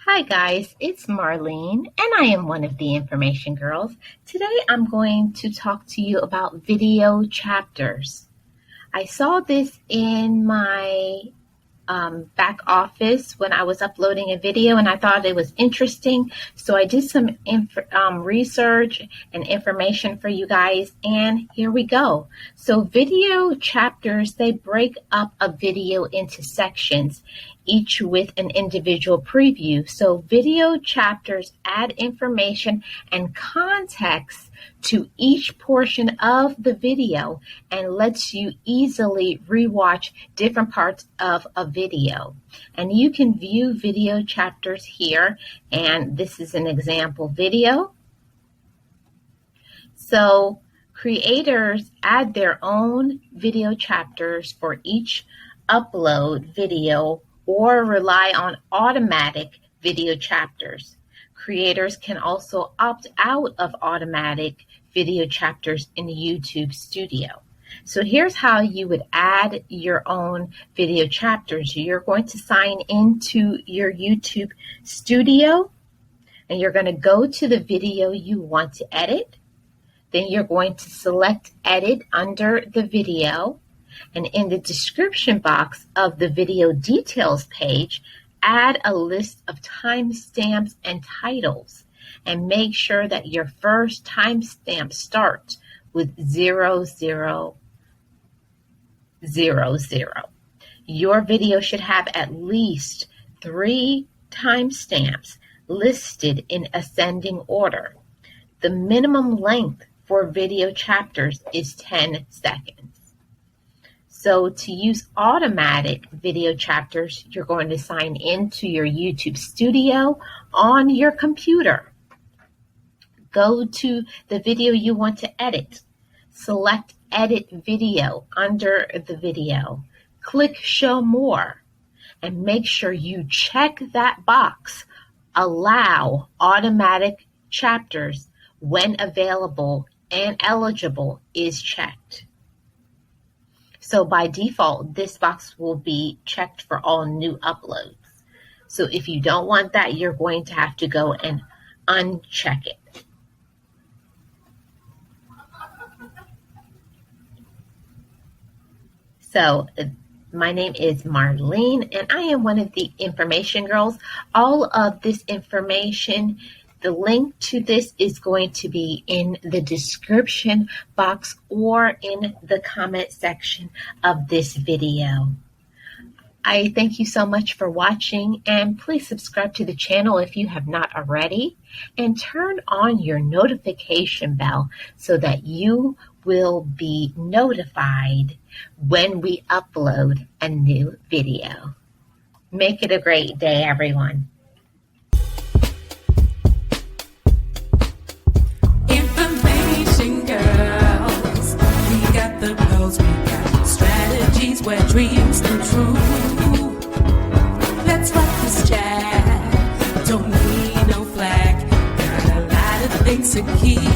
Hi guys, it's Marlene and I am one of the Information Girls. Today I'm going to talk to you about video chapters. I saw this in my back office when I was uploading a video and I thought it was interesting. So I did some research and information for you guys, and here we go. So video chapters, they break up a video into sections, each with an individual preview. So video chapters add information and context to each portion of the video and lets you easily rewatch different parts of a video. And you can view video chapters here, and this is an example video. So creators add their own video chapters for each upload video or rely on automatic video chapters. Creators can also opt out of automatic video chapters in YouTube Studio. So here's how you would add your own video chapters. You're going to sign into your YouTube Studio, and you're going to go to the video you want to edit. Then you're going to select Edit under the video, and in the description box of the video details page, add a list of timestamps and titles, and make sure that your first timestamp starts with 0000. Your video should have at least 3 timestamps listed in ascending order. The minimum length for video chapters is 10 seconds. So to use automatic video chapters, you're going to sign into your YouTube Studio on your computer. Go to the video you want to edit. Select Edit Video under the video. Click Show More and make sure you check that box. Allow automatic chapters when available and eligible is checked. So by default, this box will be checked for all new uploads. So if you don't want that, you're going to have to go and uncheck it. So my name is Marlene, and I am one of the Information Girls. All of this information, the link to this is going to be in the description box or in the comment section of this video. I thank you so much for watching, and please subscribe to the channel if you have not already, and turn on your notification bell so that you will be notified when we upload a new video. Make it a great day, everyone. Where dreams come true. Let's rock this chat. Don't need no flag. Got a lot of things to keep.